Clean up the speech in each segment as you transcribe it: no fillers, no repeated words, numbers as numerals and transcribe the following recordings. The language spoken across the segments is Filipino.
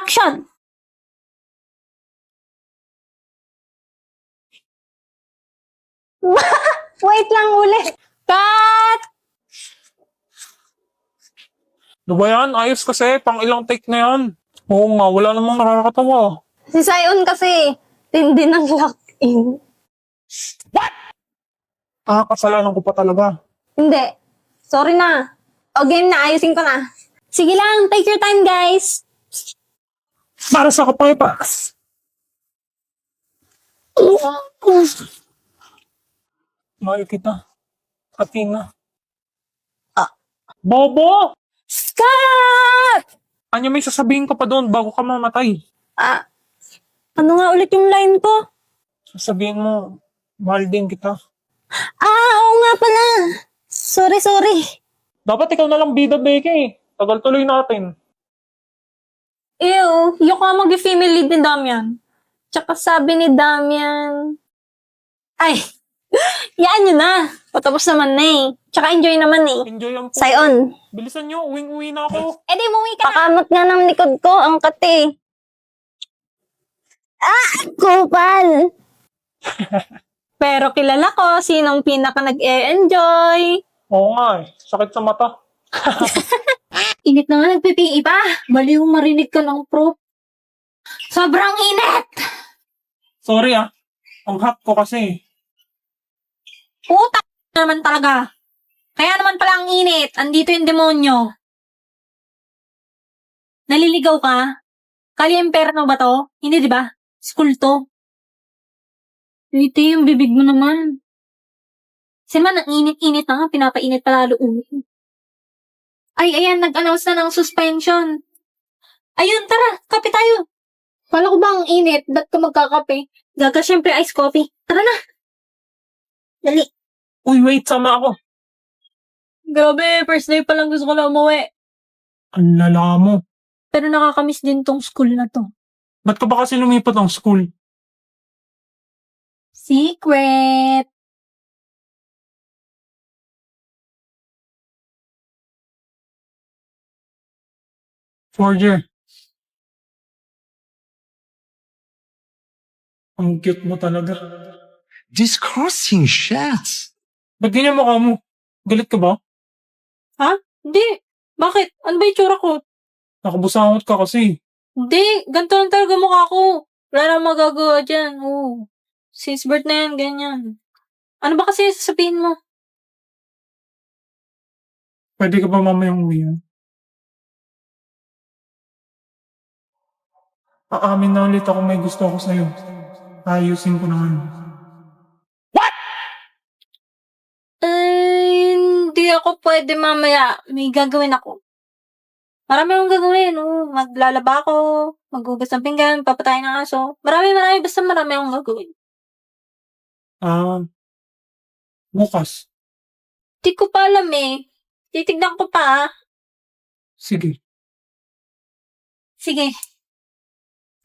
Action! Wait lang ulit. Cut! Ano ba yan? Ayos kasi, pang ilang take na yan. Oo nga, wala namang nakakatawa. Si Sion kasi, tindi ng lock-in. Kasalanan ko pa talaga. Hindi. Sorry na. O game na, ayusin ko na. Sige lang, take your time, guys. Para sa kapaypas. Mahal kita. Katina. Bobo! Cut! Ano may sasabihin ka pa doon bago ka mamatay? Ano nga ulit yung line ko? Sasabihin mo, mahal din kita. Oo nga pala. Sorry. Dapat ikaw na lang bida, Becky. Tagal tuloy natin. Ew, yung ka mag-female lead ni Damian. Tsaka sabi ni Damian... Ay, yaan nyo na. Patapos naman na eh. Tsaka enjoy naman eh. Enjoy ang po. Sion, Bilisan nyo, uwing-uwi na ako. Eh di, umuwi ka na. pakamot nga ng likod ko, ang kati. Kupal! Pero kilala ko sinong pinaka nag-e-enjoy. Oo nga eh, sakit sa mata. Init na nga nagpipi pa. Baliw marinig ka ng pro. Sobrang init! Sorry ang hot ko kasi. Puta naman talaga. Kaya naman pala ang init. Andito yung demonyo. Naliligaw ka? Kaliemperno ba to? Hindi, di ba? School to. Ito yung bibig mo naman. Kasi man, ang init-init na nga. Pinapainit palalo ulo ko. Ay, ayan. Nag-announce na ng suspension. Ayun, tara. Kape tayo. Kala ko ba ang init? Ba't ka magkakape? Gaga, syempre ice coffee. Tara na. Dali. Uy, wait, sama ako. Grabe, first day pa lang gusto ko na umuwi. Ang lala mo. Pero nakakamiss din tong school na to. Ba't ka ba kasi lumipat ng school? Secret! Forger. Ang cute mo talaga. Disgusting shots. Ba't ganyan mukha mo? Galit ka ba? Ha? Hindi. Bakit? Ano ba yung tsura ko? Nakabusangot ka kasi. Hindi. Ganito lang talaga mukha ko. Wala nang magagawa dyan. Oo. Since birth na yan, ganyan. Ano ba kasi sasabihin mo? Pwede ka ba mamayang uwi? Aamin na ulit ako may gusto ako sa'yo. Ayusin ko naman. Ay, hindi ako pwede mamaya. May gagawin ako. Marami akong gagawin. Oo. Maglalaba ako. Maghugas ng pinggan. Papatayin ng aso. Marami. Basta marami akong gagawin. Bukas. Di ko pa alam eh. Titignan ko pa. Sige. Sige.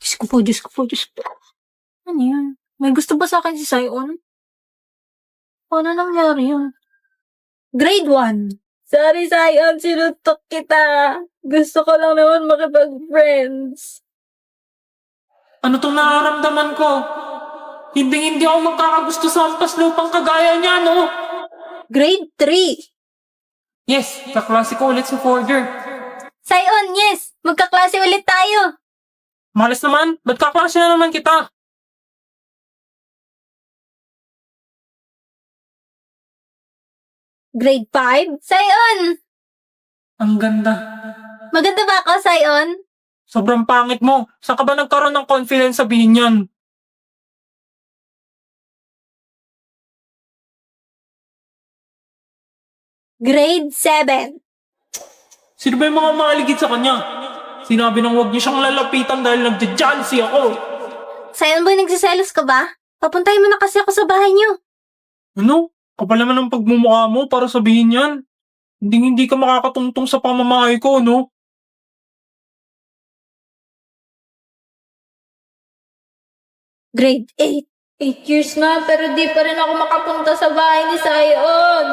Diyos ko po. Ano yun? May gusto ba sa akin si Sion? Paano nangyari yun? Grade 1. Sorry, Sion. Sinutok kita. Gusto ko lang naman makipag-friends. Ano tong nararamdaman ko? Hindi ako magkakagusto sa ampas lupang kagaya niya, no? Grade 3. Yes, kaklase ko ulit si Forger. Sion, yes. Magkaklase ulit tayo. Malas naman, ba't kaklase na naman kita? Grade 5. Sion! Ang ganda. Maganda ba ako, Sion? Sobrang pangit mo. Saan ka ba nagkaroon ng confidence sabihin yan? Grade 7. Sino ba yung mga maligid sa kanya? Sinabi nang huwag niyo siyang lalapitan dahil nagja-jealousy ako. Sion boy, nagsiselos ka ba? Papuntahin mo na kasi ako sa bahay niyo. Ano? Kapal naman ang pagmumukha mo para sabihin yan. Hindi ka makakatungtong sa pamamahay ko, no? Grade 8. 8 years na pero di pa rin ako makapunta sa bahay ni Sion.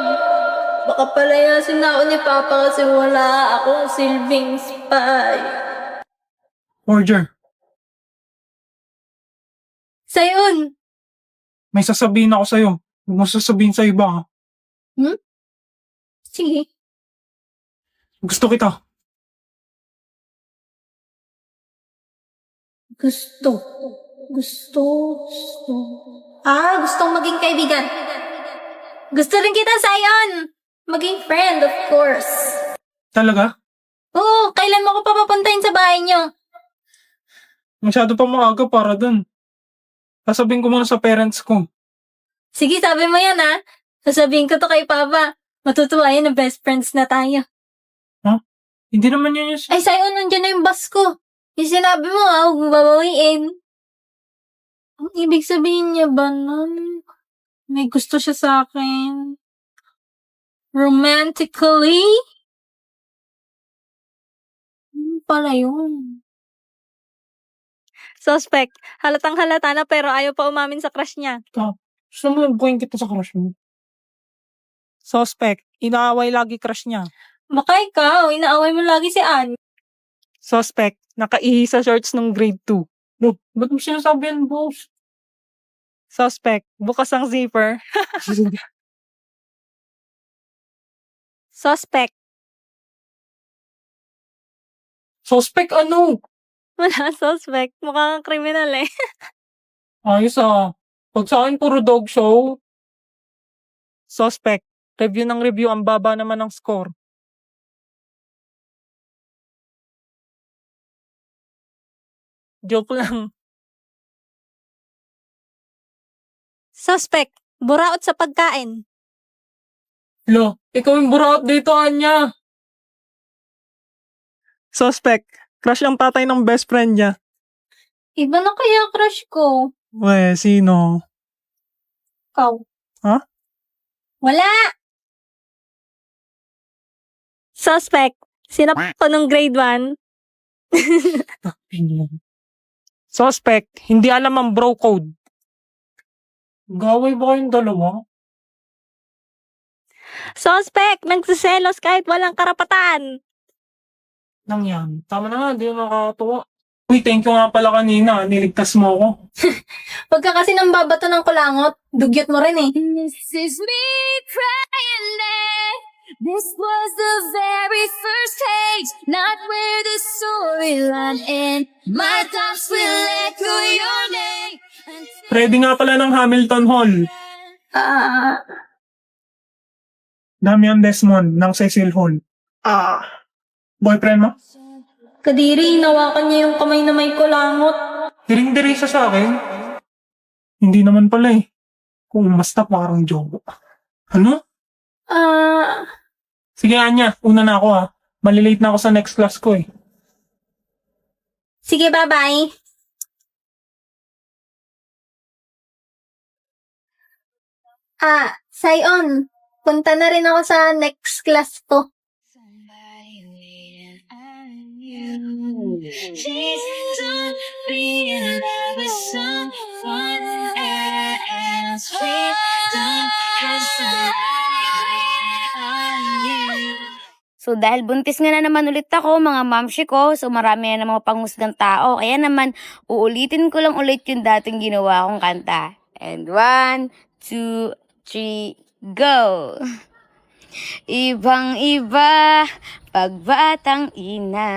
Baka palayasin na ako ni Papa kasi wala akong silbing spy. Order, Sayon! may sasabihin ako sa'yo. Huwag mo sasabihin sa iba, ha? Sige. Gusto kita. Gusto. Gusto. Gusto. Gustong maging kaibigan. Gusto rin kita, Sayon! Maging friend, of course. Talaga? Oo, kailan mo ako papapuntahin sa bahay niyo? Masyado pa maaga para dun. Sasabihin ko muna sa parents ko. Sige, sabi mo yan, ha? Sasabihin ko to kay Papa. Matutuwa yan na best friends na tayo. Hindi naman yun yung... Ay, Sayon, nandiyan na yung bus ko. Yung sinabi mo, huwag mo babawiin. Ang ibig sabihin niya ba nun? May gusto siya sa akin. Romantically? Pala yun. Suspect. Halatang halata na pero ayaw pa umamin sa crush niya. Gusto mo nagbuhin kita sa crush mo? Suspect, inaaway lagi crush niya. Baka ikaw, inaaway mo lagi si Ann. Suspect, nakaihi sa shorts nung grade 2. No, ba't mo sinasabi yan, boss? Suspect, bukas ang zipper. Suspect. Suspect ano? Wala, suspect. Mukhang kriminal eh. Ayos ah. Pag sa akin puro dog show. Suspect, review ng review, ang baba naman ng score. Joke lang. Suspect. Buraot sa pagkain. Lo, ikaw yung buraot dito, Anya. Suspect, crush ang tatay ng best friend niya. Iba na kaya crush ko. We, sino? Ikaw. Ha? Wala! Suspect. Sinap ko nung grade 1. Suspect, hindi alam ang bro code. Gaway ba kayong dalawa? Suspect. Nagsiselos kahit walang karapatan. Nang yan. Tama na nga, di na nakakatuwa. Uy, thank you nga pala kanina. Niligtas mo ako. Pag ka kasi nang babato ng kulangot, dugyot mo rin eh. This is me crying there. This was the very first page, not where the storyline ends. My thoughts will echo your name. Ready nga pala ng Hamilton Hall. Damian Desmond ng Cecil Hall. Boyfriend mo? Kadiri, hinawakan niya yung kamay na may kulangot. Diring-diri siya sa akin. Hindi naman pala eh. Kung basta parang joke. Ano? Sige Anya, una na ako ha. Malilate na ako sa next class ko eh. Sige, bye-bye. Sayon, punta na rin ako sa next class ko. Somebody waiting on you. Please don't be in love with someone else. Please don't have somebody waiting on you. So dahil buntis nga na naman ulit ako, mga mamshi ko, so marami na mga panghusgang tao. Kaya naman, uulitin ko lang ulit yung dating ginawa kong kanta. And 1, 2, 3, go! Ibang-iba, pagbatang ina.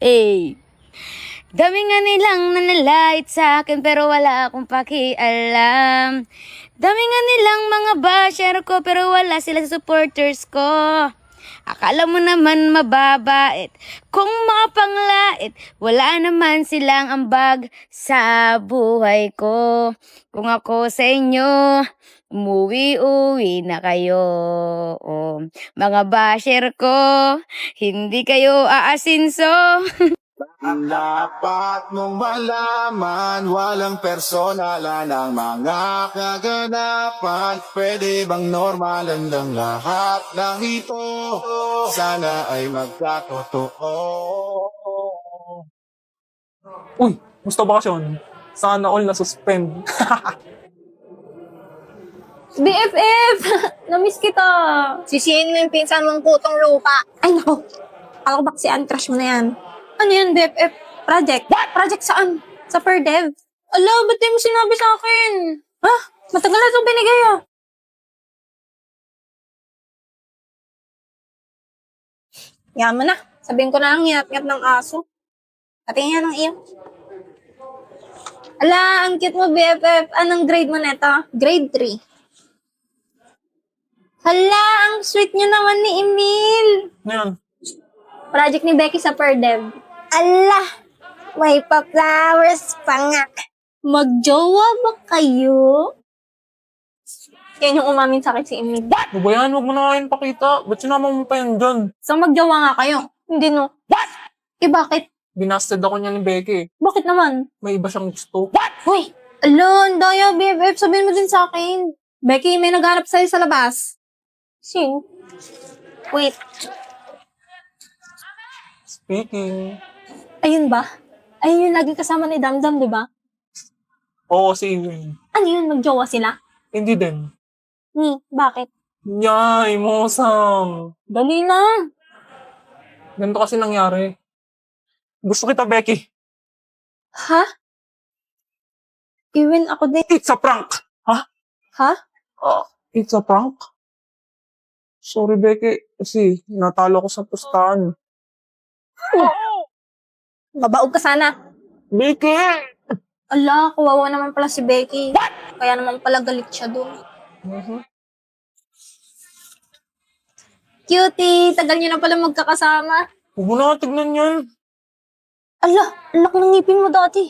Hey! Dami nga nilang nanalait sa akin pero wala akong pakialam. Dami nga nilang mga basher ko pero wala sila sa supporters ko. Akala mo naman mababait, kung mapanglait, wala naman silang ambag sa buhay ko. Kung ako sa inyo, umuwi-uwi na kayo. Mga basher ko, hindi kayo aasinso. Dapat mong malaman, walang personalan ang mga kaganapan. Pwede bang normalan lang lahat ng ito? Sana ay magkatotoo. Uy, musta bakasyon? Sana all na-suspend. BFF! Namiss kita. Sisihin mo yung pinsan mong putong lupa. Ay, nako. Alam ko ba si Ann, crush mo na yan. Ano yun, BFF? Project? Project saan? Sa per-dev? Ala, ba't di mo sinabi sa akin? Ha? Matagal na ito binigay ah. Yaman na. Sabihin ko na lang ngiyat-ngiyat ng aso. Patingin nga ng iyo. Ala, ang cute mo, BFF. Anong grade mo neta? Grade 3. Hala, ang sweet niyo naman ni Emil. Yan. Project ni Becky sa per-dev. Ala, may pa-flowers pa nga. Magjowa ba kayo? Yan yung umamin sa akin si Emil. Ano ba yan? Huwag mo na kayo pakita. Ba't sinama mo pa yan dyan? So magjowa nga kayo? Hindi no. What? Eh bakit? Binasted ako niya ni Becky. Bakit naman? May iba siyang gusto. Hoy! Ala, ang daya, BFF. Sabihin mo din sa akin. Becky, may naghanap sa'yo sa labas. Sino? Wait. Speaking. Ayun ba? Ayun yung lagi kasama ni Damdam, di ba? Oo, si Ewing. Ano yun? Magjowa sila? Hindi din. Bakit? Yay, mosam. Dali na. Ganito kasi nangyari. Gusto kita, Becky. Ha? Iwin ako din. It's a prank. Ha? Ha? It's a prank? Sorry, Becky. Kasi natalo ko sa pustahan. Mabaog ka sana. Becky! Ala, kawawa naman pala si Becky. Kaya naman pala galit siya doon. Cutie, tagal niyo na pala magkakasama. Huwag mo na tignan yan. Ala, lak ng ngipin mo dati.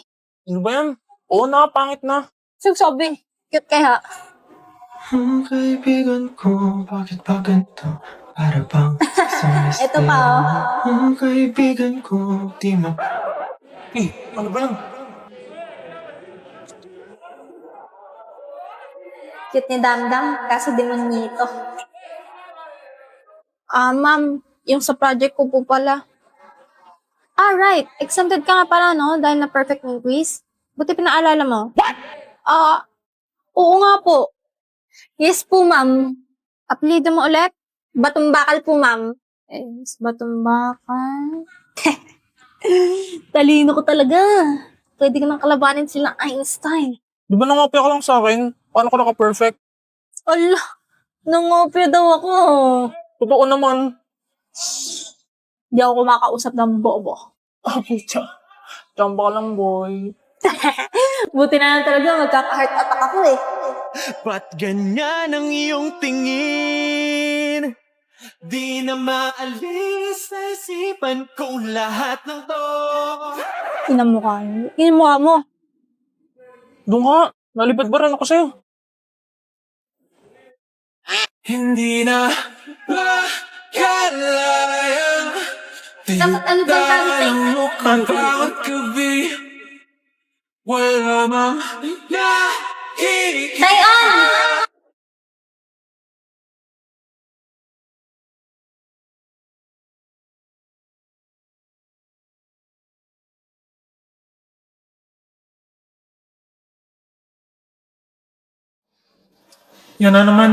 Ano ba yan? Oo na, pangit na. Sabi, cute kaya. Ang kaibigan ko, bakit ba ganito? Para bang isang Ito pa, oh. Ang kaibigan ko, di mo Ano ba yan? Cute ni Damdam, kaso demonyito. Ma'am, yung sa project ko po pala. Right. Exempted ka nga pala, no? Dahil na perfect yung quiz. Buti pinaalala mo. What? Oo nga po. Yes po, ma'am. Apelido mo ulit? Batumbakal po, ma'am. Batumbakal. Talino ko talaga. Pwede ka nang kalabanin silang Einstein. Di ba nangopya ka lang sa akin? Paano ko naka-perfect? Ala, nangopya daw ako. Totoo naman. Hindi ako kumakausap ng bobo. Pucha. Chamba ka lang, boy. Buti na lang talaga, magkaka-heart attack ako eh. Ba't ganyan ang iyong tingin? Di na maalis sa isipan kong lahat ng to. Inamukha mo. Inamukha mo. Doon ka. Nalipad ba rin ako sa'yo? Hindi na makalayang Dapat ano ba yung sabi mo kang bawat gabi. Wala mang nakikita. Stay on! Yan na naman.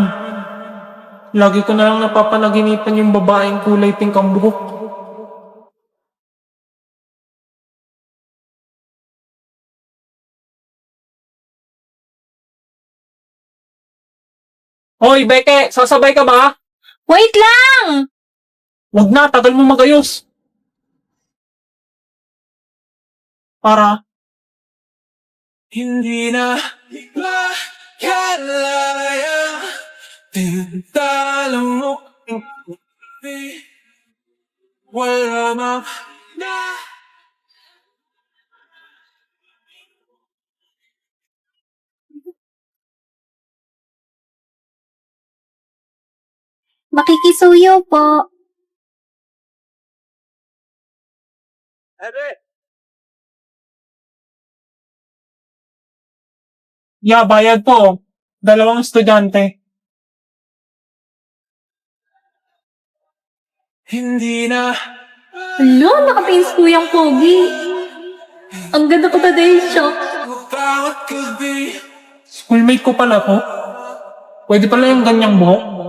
Lagi ko na lang napapanaginipan yung babaeng kulay pink ang buhok. Hoy, Beke! Sasabay ka ba? Wait lang! Wag na, tagal mo magayos. Para? Hindi na makalayang tintalong mo wala mang Makikisuyo po. Yeah, bayad po. 2 estudyante. hindi na Hala, nakatingin ko yung pogi. Ang ganda ko today, shock. bawat gabi. Schoolmate ko pala to. Pwede pala yung ganyang buhok.